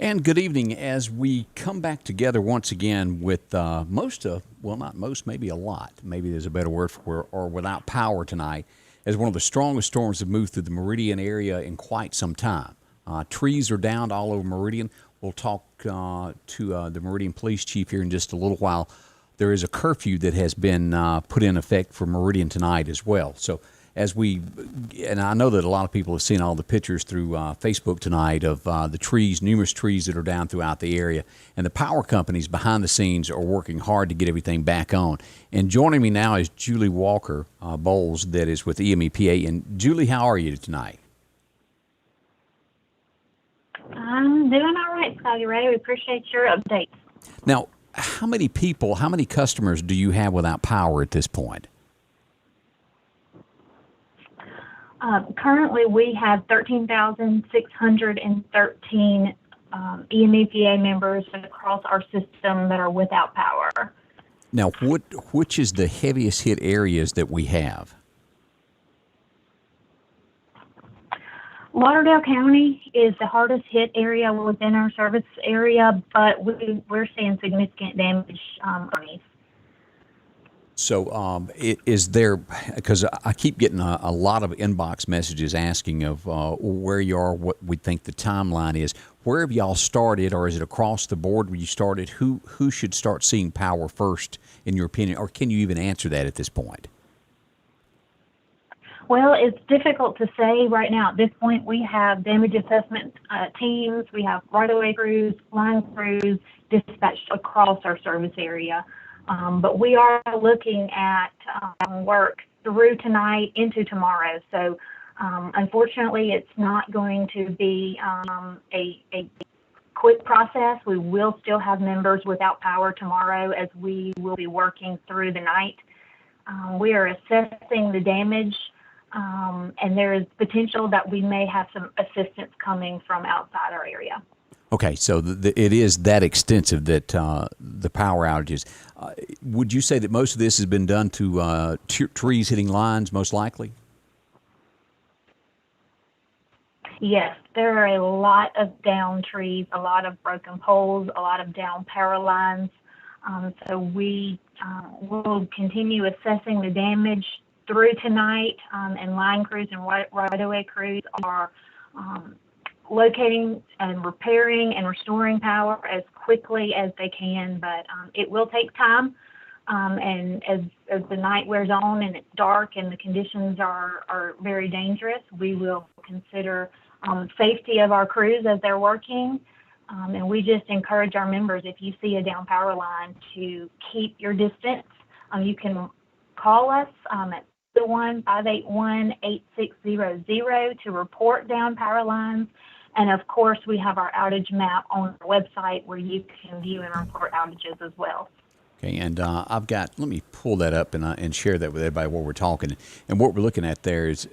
And good evening as we come back together once again with not most, maybe a lot, maybe there's a better word for, or without power tonight, as one of the strongest storms have moved through the Meridian area in quite some time. Trees are down all over Meridian. We'll talk to the Meridian Police Chief here in just a little while. There is a curfew that has been put in effect for Meridian tonight as well. So and I know that a lot of people have seen all the pictures through Facebook tonight of the trees, numerous trees that are down throughout the area. And the power companies behind the scenes are working hard to get everything back on. And joining me now is Julie Walker Bowles, that is with EMEPA. And Julie, how are you tonight? I'm doing all right, Scotty Ray. We appreciate your updates. Now, how many customers do you have without power at this point? Currently, we have 13,613 EMEPA members across our system that are without power. Now, which is the heaviest hit areas that we have? Lauderdale County is the hardest hit area within our service area, but we're seeing significant damage on these. So is there, because I keep getting a lot of inbox messages asking of where you are, what we think the timeline is. Where have y'all started, or is it across the board where you started? Who should start seeing power first, in your opinion, or can you even answer that at this point? Well, it's difficult to say right now. At this point, we have damage assessment teams, we have right-of-way crews, line crews dispatched across our service area. But we are looking at work through tonight into tomorrow. So unfortunately, it's not going to be a quick process. We will still have members without power tomorrow as we will be working through the night. We are assessing the damage, and there is potential that we may have some assistance coming from outside our area. Okay, so it is that extensive that the power outages. Would you say that most of this has been done to trees hitting lines, most likely? Yes, there are a lot of down trees, a lot of broken poles, a lot of down power lines. So we will continue assessing the damage through tonight, and line crews and right-of-way crews are locating and repairing and restoring power as quickly as they can, but it will take time. And as the night wears on and it's dark and the conditions are very dangerous, we will consider safety of our crews as they're working. And we just encourage our members, if you see a down power line, to keep your distance. You can call us at 581-8600 to report down power lines. And of course, we have our outage map on our website where you can view and report outages as well. Okay, and let me pull that up and share that with everybody while we're talking. And what we're looking at there is,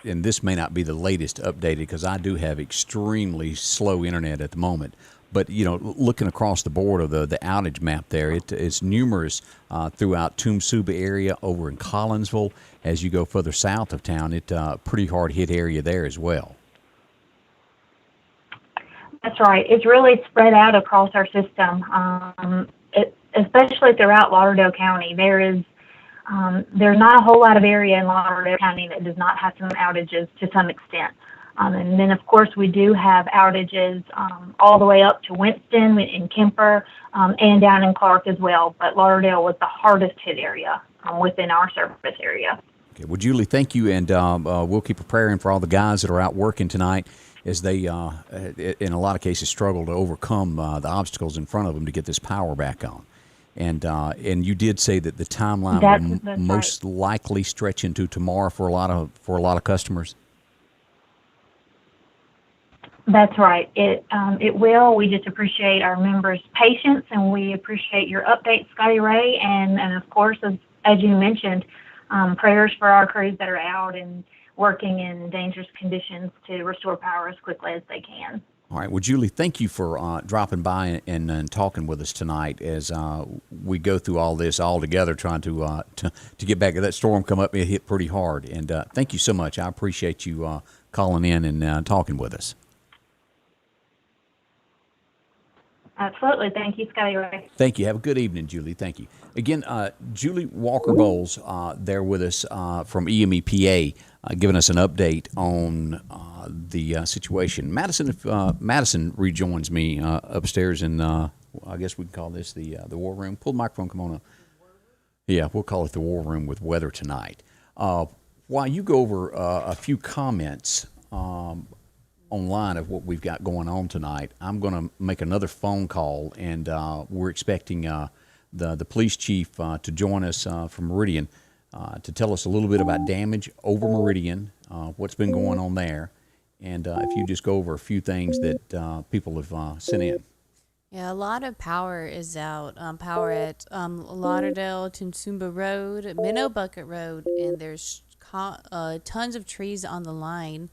and this may not be the latest updated because I do have extremely slow internet at the moment, but looking across the board of the outage map there, it's numerous throughout Tumsuba area, over in Collinsville. As you go further south of town, it's a pretty hard hit area there as well. That's right. It's really spread out across our system, especially throughout Lauderdale County. There's not a whole lot of area in Lauderdale County that does not have some outages to some extent. And then, of course, we do have outages all the way up to Winston and Kemper and down in Clark as well. But Lauderdale was the hardest hit area within our service area. Okay. Well, Julie, thank you. And we'll keep a prayer in for all the guys that are out working tonight, as they, in a lot of cases, struggle to overcome the obstacles in front of them to get this power back on. And you did say that the timeline will most likely stretch into tomorrow for a lot of customers. That's right. It will. We just appreciate our members' patience, and we appreciate your updates, Scotty Ray, and of course, as you mentioned, prayers for our crews that are out and working in dangerous conditions to restore power as quickly as they can. All right. Well, Julie, thank you for dropping by and talking with us tonight as we go through all this all together, trying to get back. That storm come up, it hit pretty hard. And thank you so much. I appreciate you calling in and talking with us. Absolutely. Thank you, Skyway. Thank you. Have a good evening, Julie. Thank you. Again, Julie Walker Bowles there with us from EMEPA, giving us an update on the situation. Madison, if Madison rejoins me upstairs in, I guess we can call this the war room. Pull the microphone, come on up. Yeah, we'll call it the war room with weather tonight. While you go over a few comments online of what we've got going on tonight, I'm going to make another phone call, and we're expecting the police chief to join us from Meridian to tell us a little bit about damage over Meridian, what's been going on there, and if you just go over a few things that people have sent in. Yeah, a lot of power is out. Power at Lauderdale, Tinsumba Road, Minnow Bucket Road, and there's tons of trees on the line.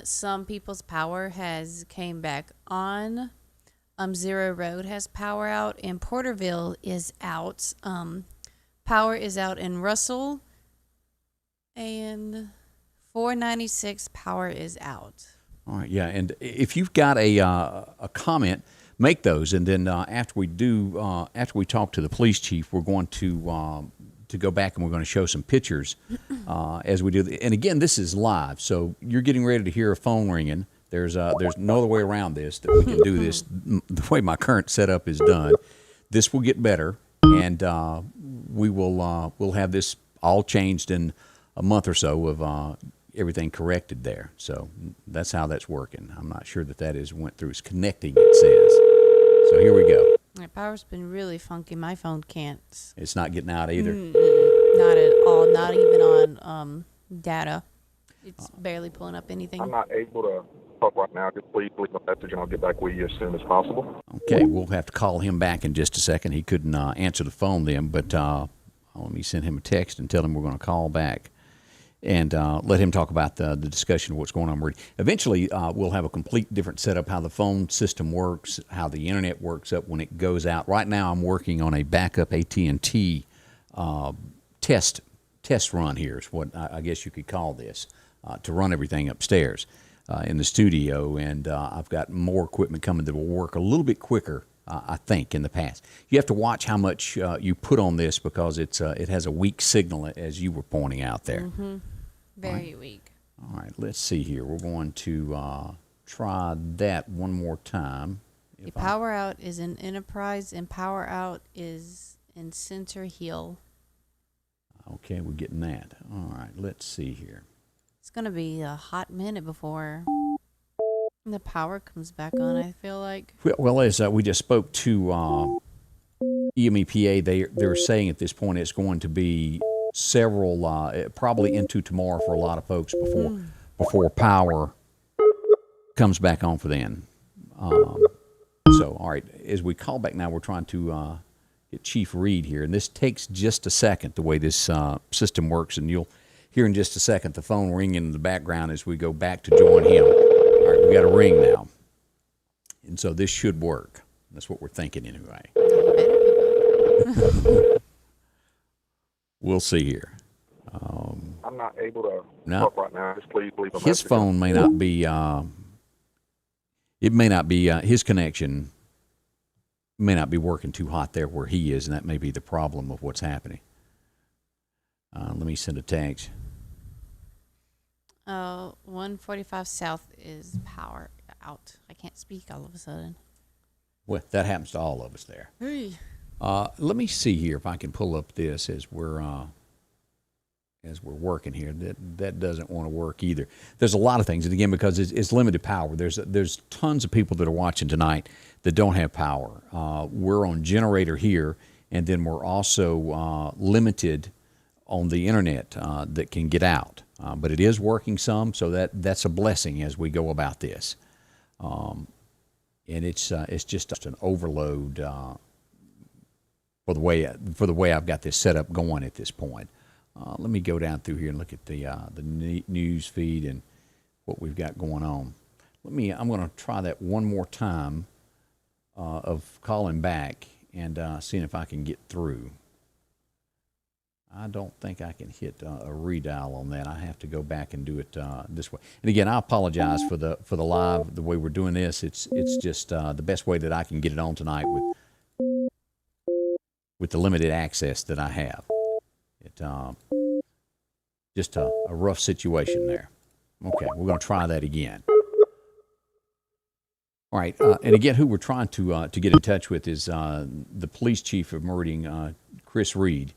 Some people's power has came back on. Zero Road has power out, and Porterville is out. Power is out in Russell, and 496 power is out. All right, yeah, and if you've got a comment, make those, and then after we talk to the police chief, we're going to go back and we're going to show some pictures as we do. And again, this is live, so you're getting ready to hear a phone ringing. There's no other way around this that we can do this the way my current setup is done. This will get better, and we'll have this all changed in a month or so of everything corrected there. So that's how that's working. I'm not sure that is went through. It's connecting, it says. So here we go. My power's been really funky. My phone can't. It's not getting out either. Not at all. Not even on data. It's barely pulling up anything. I'm not able to talk right now. Just please leave a message and I'll get back with you as soon as possible. Okay, we'll have to call him back in just a second. He couldn't answer the phone then, but let me send him a text and tell him we're going to call back and let him talk about the discussion of what's going on. Eventually, we'll have a complete different setup, how the phone system works, how the internet works up when it goes out. Right now, I'm working on a backup AT&T test run here is what I guess you could call this, to run everything upstairs in the studio. And I've got more equipment coming that will work a little bit quicker, I think, in the past. You have to watch how much you put on this because it has a weak signal, as you were pointing out there. Mm-hmm. Very weak. All right, let's see here. We're going to try that one more time. The power out is in Enterprise, and power out is in Center Hill. Okay, we're getting that. All right, let's see here. It's going to be a hot minute before the power comes back on, I feel like. Well, as we just spoke to EMEPA, they're saying at this point it's going to be several, probably into tomorrow for a lot of folks before power comes back on for them. So, all right, as we call back now, we're trying to get Chief Reed here, and this takes just a second, the way this system works, and you'll hear in just a second the phone ringing in the background as we go back to join him. All right, we got a ring now, and so this should work. That's what we're thinking anyway. We'll see here. I'm not able to talk right now. Just please leave a message. His phone may not be. It may not be his connection. May not be working too hot there where he is, and that may be the problem of what's happening. Let me send a text. 145 South is power out. I can't speak all of a sudden. Well, that happens to all of us there. Hey. Let me see here if I can pull up this as we're working here. That doesn't want to work either. There's a lot of things, and again, because it's limited power. There's tons of people that are watching tonight that don't have power. We're on generator here, and then we're also limited on the internet that can get out. But it is working some, so that's a blessing as we go about this. And it's just an overload for the way I've got this set up going at this point. Let me go down through here and look at the news feed and what we've got going on. I'm going to try that one more time of calling back and seeing if I can get through. I don't think I can hit a redial on that. I have to go back and do it this way. And again, I apologize for the live, the way we're doing this. It's just the best way that I can get it on tonight with the limited access that I have. It just a rough situation there. Okay, we're going to try that again. All right, and again, who we're trying to get in touch with is the police chief of Meridian, Chris Reed.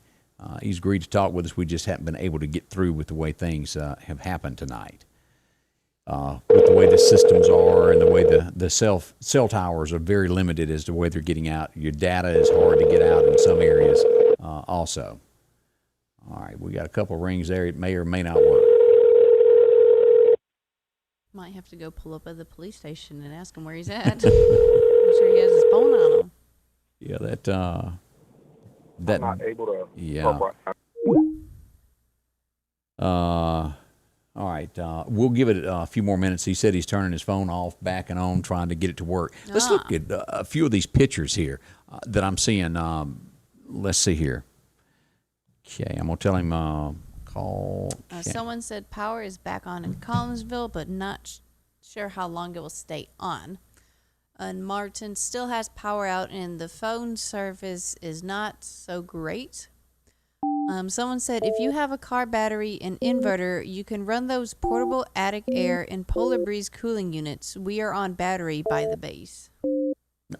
He's agreed to talk with us. We just haven't been able to get through with the way things have happened tonight. With the way the systems are and the way the cell towers are very limited as to the way they're getting out. Your data is hard to get out in some areas also. All right, we got a couple of rings there. It may or may not work. Might have to go pull up at the police station and ask him where he's at. Make sure he has his phone on him. Yeah, that I'm not able to yeah. talk right now. All right, we'll give it a few more minutes. He said he's turning his phone off, back and on, trying to get it to work. Let's look at a few of these pictures here that I'm seeing. Let's see here. Okay, I'm going to tell him call. Someone said power is back on in Collinsville, but not sure how long it will stay on. And Martin still has power out, and the phone service is not so great. Someone said if you have a car battery and inverter, you can run those portable attic air and polar breeze cooling units. We are on battery by the base.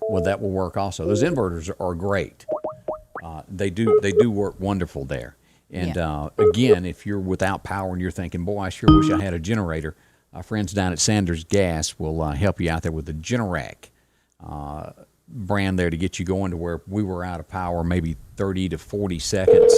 Well, that will work also. Those inverters are great. They do work wonderful there. And again, if you're without power and you're thinking, boy, I sure wish I had a generator, our friends down at Sanders Gas will help you out there with the Generac brand there to get you going to where we were out of power maybe 30 to 40 seconds.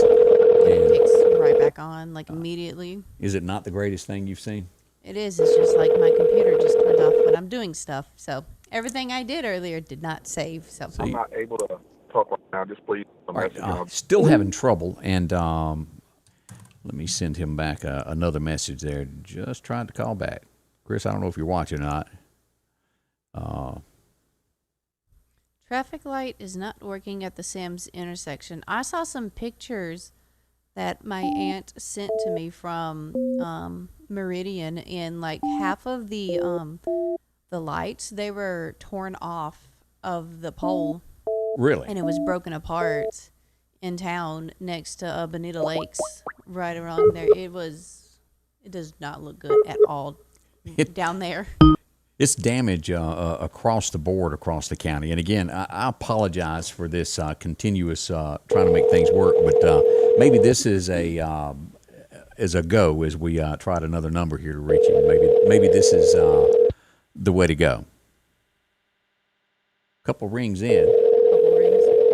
It kicks right back on, like immediately. Is it not the greatest thing you've seen? It is. It's just like my computer just turned off when I'm doing stuff. So everything I did earlier did not save. So I'm not able to talk right now. Just please a All message. right, still having trouble, and let me send him back another message there. Just tried to call back. Chris, I don't know if you're watching or not. Traffic light is not working at the Sims intersection. I saw some pictures that my aunt sent to me from Meridian, and like half of the lights, they were torn off of the pole. Really? And it was broken apart in town next to Bonita Lakes, right around there. It does not look good at all down there. It's damage across the board, across the county. And again, I apologize for this continuous trying to make things work, but maybe this is a go as we tried another number here to reach him. Maybe this is the way to go. Couple rings in.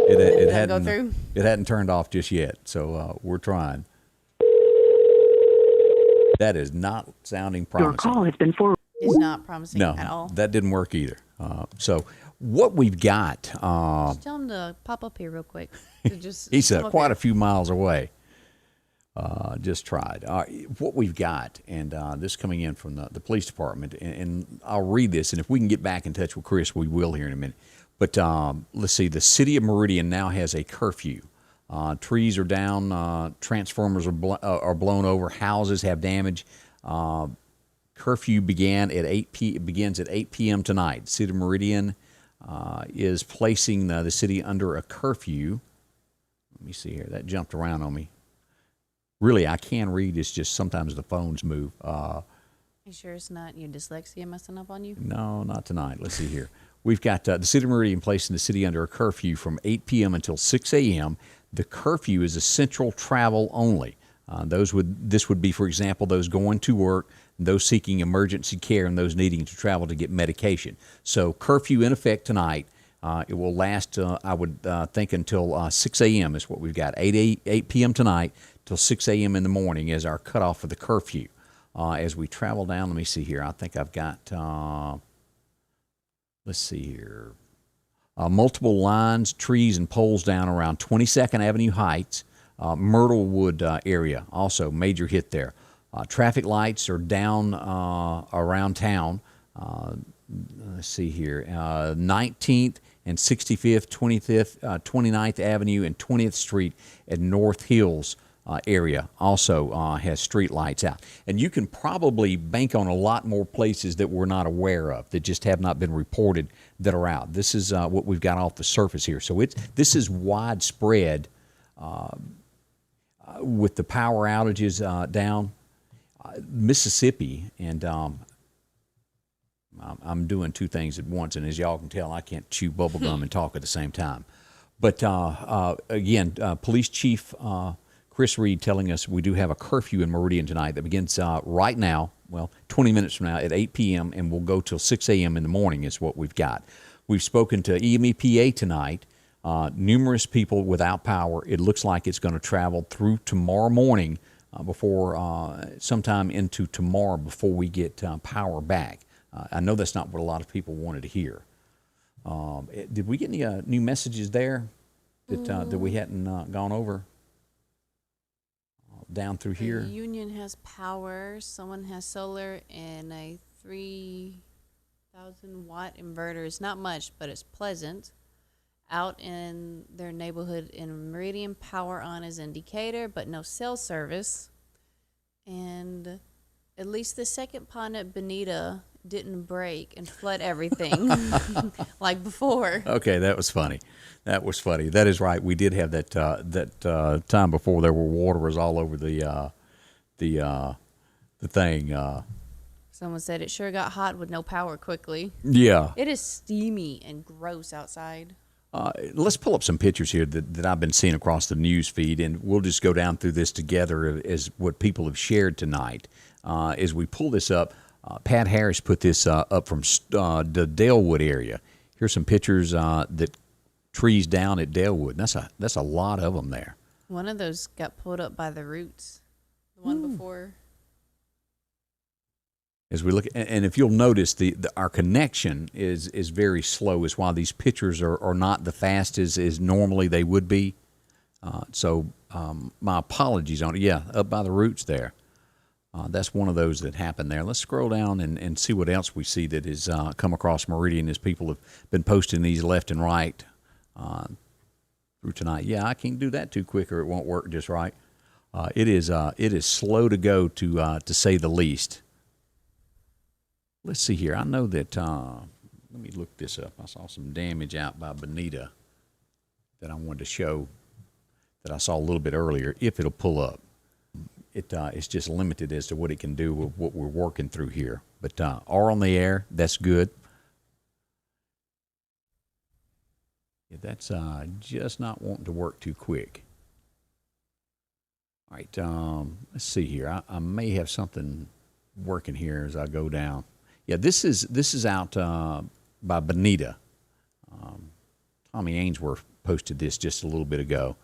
It hadn't turned off just yet, so we're trying. That is not sounding promising. Your call has been forwarded. It's not promising at all. That didn't work either. So what we've got... just tell him to pop up here real quick. He's quite a few miles away. Just tried. What we've got, and this coming in from the police department, and I'll read this, and if we can get back in touch with Chris, we will here in a minute. But let's see, the city of Meridian now has a curfew. Trees are down, transformers are blown over, houses have damage. Curfew begins at 8 p.m. tonight. City of Meridian is placing the city under a curfew. Let me see here. That jumped around on me. Really, I can read. It's just sometimes the phones move. You sure it's not your dyslexia messing up on you? No, not tonight. Let's see here. We've got the City of Meridian placing the city under a curfew from 8 p.m. until 6 a.m. The curfew is essential travel only. This would be, for example, those going to work, those seeking emergency care, and those needing to travel to get medication. So curfew in effect tonight. It will last, I would think, until 6 a.m. is what we've got. 8 p.m. tonight till 6 a.m. in the morning as our cutoff for the curfew. As we travel down, let me see here. I think I've got... let's see here. Multiple lines, trees, and poles down around 22nd Avenue Heights, Myrtlewood area. Also, major hit there. Traffic lights are down around town. Let's see here. 19th and 65th, 25th, 29th Avenue, and 20th Street at North Hills area also has street lights out. And you can probably bank on a lot more places that we're not aware of, that just have not been reported, that are out. This is what we've got off the surface here. So this is widespread with the power outages down. Mississippi, and I'm doing two things at once, and as y'all can tell, I can't chew bubble gum and talk at the same time. But again, Police Chief Chris Reed telling us we do have a curfew in Meridian tonight that begins right now, 20 minutes from now at 8 p.m. and will go till 6 a.m. in the morning is what we've got. We've spoken to EMEPA tonight. Numerous people without power. It looks like it's going to travel through tomorrow morning before sometime into tomorrow before we get power back. I know that's not what a lot of people wanted to hear. Did we get any new messages there that we hadn't gone over down through here? The Union has power. Someone has solar and a 3,000-watt inverter. It's not much, but it's pleasant. Out in their neighborhood in Meridian, power on is in Decatur, but no cell service. And at least the second pond at Bonita didn't break and flood everything like before. Okay, that was funny. That was funny. That is right. We did have that time before there were waterers all over the thing. Someone said it sure got hot with no power quickly. Yeah. It is steamy and gross outside. Let's pull up some pictures here that I've been seeing across the news feed, and we'll just go down through this together as what people have shared tonight. As we pull this up, Pat Harris put this up from the Dalewood area. Here's some pictures that trees down at Dalewood. That's a lot of them there. One of those got pulled up by the roots. The one before. As we look, and if you'll notice, our connection is very slow. Is why these pictures are not the fastest as normally they would be. So my apologies on it. Yeah, up by the roots there. That's one of those that happened there. Let's scroll down and see what else we see that has come across Meridian as people have been posting these left and right through tonight. Yeah, I can't do that too quick or it won't work just right. It is slow to go to say the least. Let's see here. I know that, let me look this up. I saw some damage out by Bonita that I wanted to show that I saw a little bit earlier, if it'll pull up. It's just limited as to what it can do with what we're working through here. But are on the air, that's good. Yeah, that's just not wanting to work too quick. All right, let's see here. I may have something working here as I go down. Yeah, this is out by Bonita. Tommy Ainsworth posted this just a little bit ago.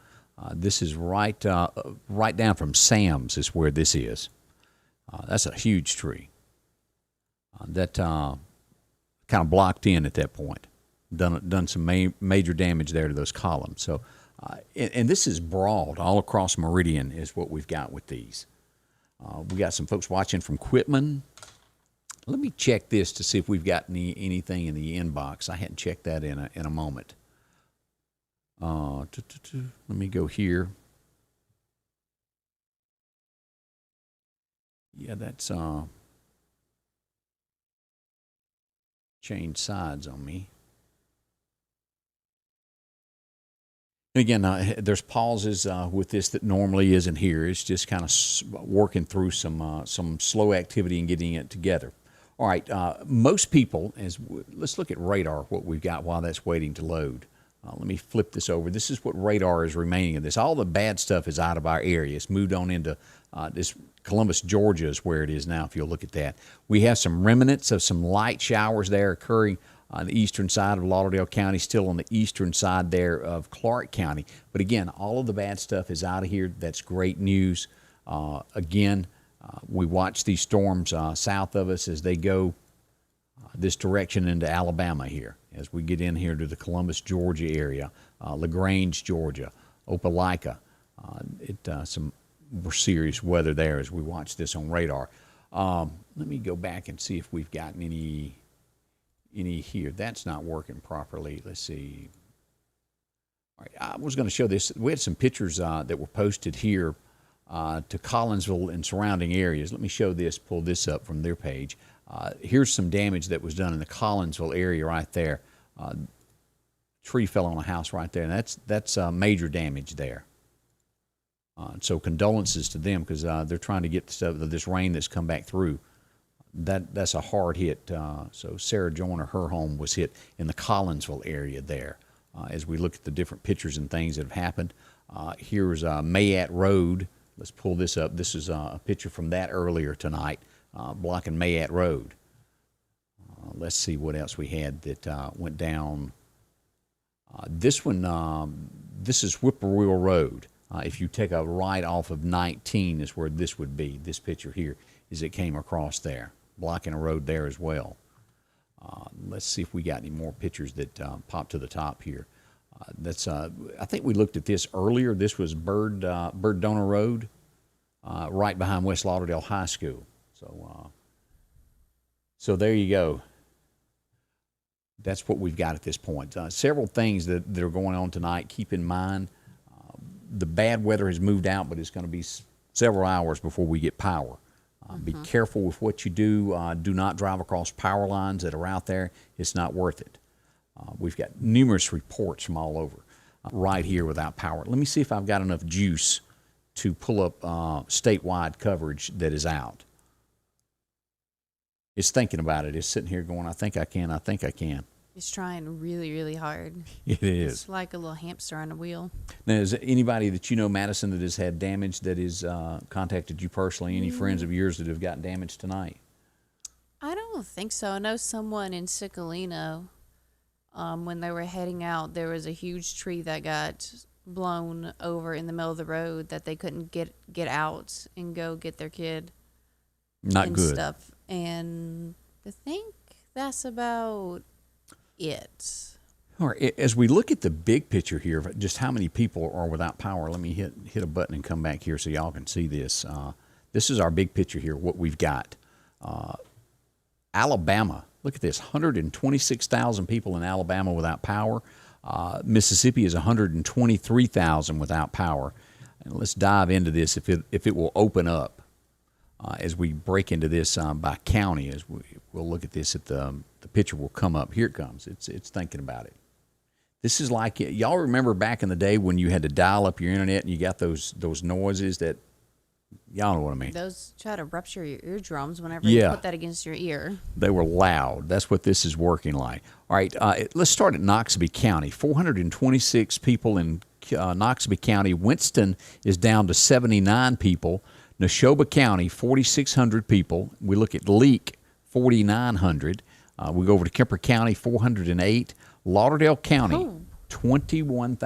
This is right down from Sam's is where this is. That's a huge tree. That kind of blocked in at that point. Done some major damage there to those columns. So, and this is broad all across Meridian is what we've got with these. We got some folks watching from Quitman. Let me check this to see if we've got anything in the inbox. I hadn't checked that in a moment. Let me go here. Yeah, that's changed sides on me. And again, there's pauses with this that normally isn't here. It's just kind of working through some slow activity and getting it together. All right, most people, let's look at radar, what we've got while that's waiting to load. Let me flip this over. This is what radar is remaining of this. All the bad stuff is out of our area. It's moved on into this Columbus, Georgia is where it is now, if you'll look at that. We have some remnants of some light showers there occurring on the eastern side of Lauderdale County, still on the eastern side there of Clark County. But again, all of the bad stuff is out of here. That's great news. Again, we watch these storms south of us as they go this direction into Alabama here, as we get in here to the Columbus, Georgia area, LaGrange, Georgia, Opelika. Some more serious weather there as we watch this on radar. Let me go back and see if we've gotten any here. That's not working properly. Let's see. All right, I was going to show this. We had some pictures that were posted here to Collinsville and surrounding areas. Let me show this, pull this up from their page. Here's some damage that was done in the Collinsville area right there. Tree fell on a house right there, and that's major damage there. So condolences to them, because they're trying to get this rain that's come back through. That's a hard hit. So Sarah Joyner, her home was hit in the Collinsville area there. As we look at the different pictures and things that have happened, here's Mayat Road. Let's pull this up. This is a picture from that earlier tonight, blocking Mayat Road. Let's see what else we had that went down. This one, this is Whippoorwill Road. If you take a right off of 19 is where this would be. This picture here is it came across there, blocking a road there as well. Let's see if we got any more pictures that pop to the top here. I think we looked at this earlier. This was Bird Donor Road, right behind West Lauderdale High School. So there you go. That's what we've got at this point. Several things that are going on tonight. Keep in mind, the bad weather has moved out, but it's going to be several hours before we get power. Be careful with what you do. Do not drive across power lines that are out there. It's not worth it. We've got numerous reports from all over right here without power. Let me see if I've got enough juice to pull up statewide coverage that is out. It's thinking about it. It's sitting here going, I think I can. It's trying really, really hard. It is. It's like a little hamster on a wheel. Now, is there anybody that you know, Madison, that has had damage that has contacted you personally? Any friends of yours that have gotten damage tonight? I don't think so. I know someone in Cicalino, when they were heading out, there was a huge tree that got blown over in the middle of the road that they couldn't get out and go get their kid. Not and good. Stuff. And I think that's about it. All right. As we look at the big picture here of just how many people are without power, let me hit a button and come back here so y'all can see this. This is our big picture here, what we've got. Alabama, look at this, 126,000 people in Alabama without power. Mississippi is 123,000 without power. And let's dive into this if it will open up. As we break into this by county, we'll look at this, the picture will come up. Here it comes. It's thinking about it. This is like, y'all remember back in the day when you had to dial up your internet and you got those noises that, y'all know what I mean. Those try to rupture your eardrums whenever you put that against your ear. They were loud. That's what this is working like. All right, let's start at Noxubee County. 426 people in Noxubee County. Winston is down to 79 people. Neshoba County, 4,600 people. We look at Leake, 4,900. We go over to Kemper County, 408. Lauderdale County,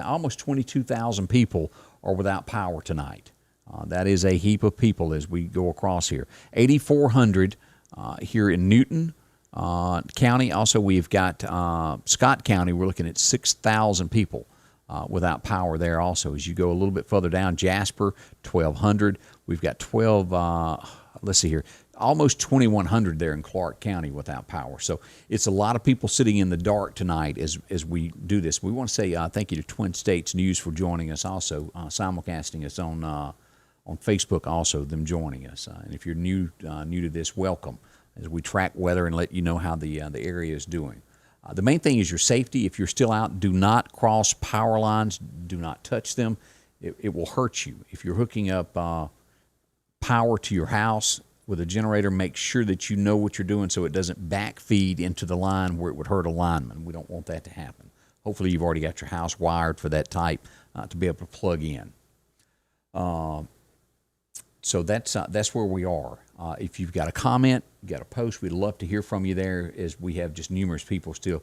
almost 22,000 people are without power tonight. That is a heap of people as we go across here. 8,400 here in Newton County. Also, we've got Scott County. We're looking at 6,000 people without power there also. As you go a little bit further down, Jasper, 1,200. We've got 12, let's see here, almost 2,100 there in Clark County without power. So it's a lot of people sitting in the dark tonight as we do this. We want to say thank you to Twin States News for joining us also, simulcasting us on Facebook also, them joining us. And if you're new to this, welcome as we track weather and let you know how the area is doing. The main thing is your safety. If you're still out, do not cross power lines. Do not touch them. It will hurt you. If you're hooking up power to your house with a generator, make sure that you know what you're doing so it doesn't backfeed into the line where it would hurt a lineman. We don't want that to happen. Hopefully you've already got your house wired for that type to be able to plug in. So that's where we are. If you've got a comment, you've got a post, we'd love to hear from you there as we have just numerous people still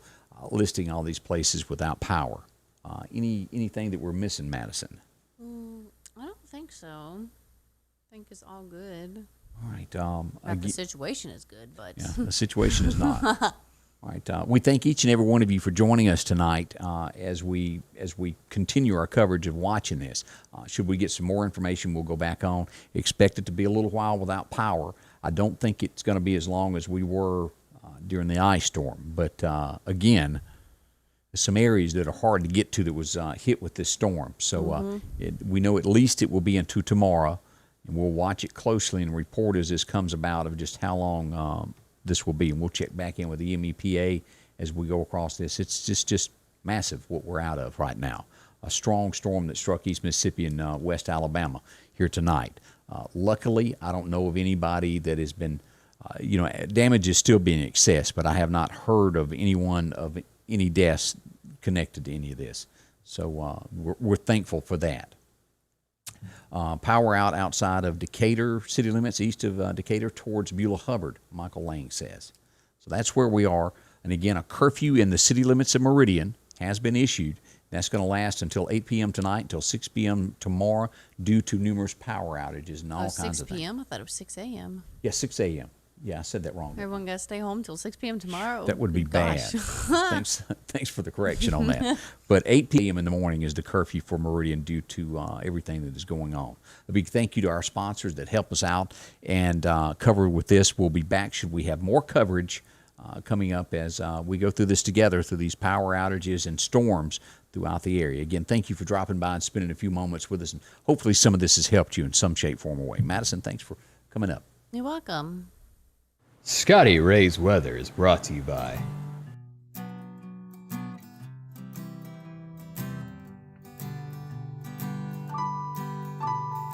listing all these places without power. Anything that we're missing, Madison? I don't think so. I think it's all good. All right. The situation is good, but yeah, the situation is not. All right. We thank each and every one of you for joining us tonight as we continue our coverage of watching this. Should we get some more information, we'll go back on. Expect it to be a little while without power. I don't think it's going to be as long as we were during the ice storm. But again, there's some areas that are hard to get to that was hit with this storm. So we know at least it will be into tomorrow. And we'll watch it closely and report as this comes about of just how long this will be. And we'll check back in with the MEPA as we go across this. It's just massive what we're out of right now. A strong storm that struck East Mississippi and West Alabama here tonight. Luckily, I don't know of anybody that has been, damage is still being assessed, but I have not heard of anyone of any deaths connected to any of this. So we're thankful for that. Power out outside of Decatur city limits, east of Decatur towards Beulah-Hubbard, Michael Lang says. So that's where we are. And again, a curfew in the city limits of Meridian has been issued. That's going to last until 8 p.m. tonight, until 6 p.m. tomorrow, due to numerous power outages and all kinds of things. 6 p.m.? I thought it was 6 a.m. Yeah, 6 a.m. Yeah, I said that wrong. Everyone got to stay home till 6 p.m. tomorrow? That would be Gosh. bad. Thanks for the correction on that. But 8 p.m. in the morning is the curfew for Meridian due to everything that is going on. A big thank you to our sponsors that help us out and cover with this. We'll be back should we have more coverage coming up as we go through this together, through these power outages and storms throughout the area. Again, thank you for dropping by and spending a few moments with us. And hopefully some of this has helped you in some shape, form, or way. Madison, thanks for coming up. You're welcome. Scotty Ray's Weather is brought to you by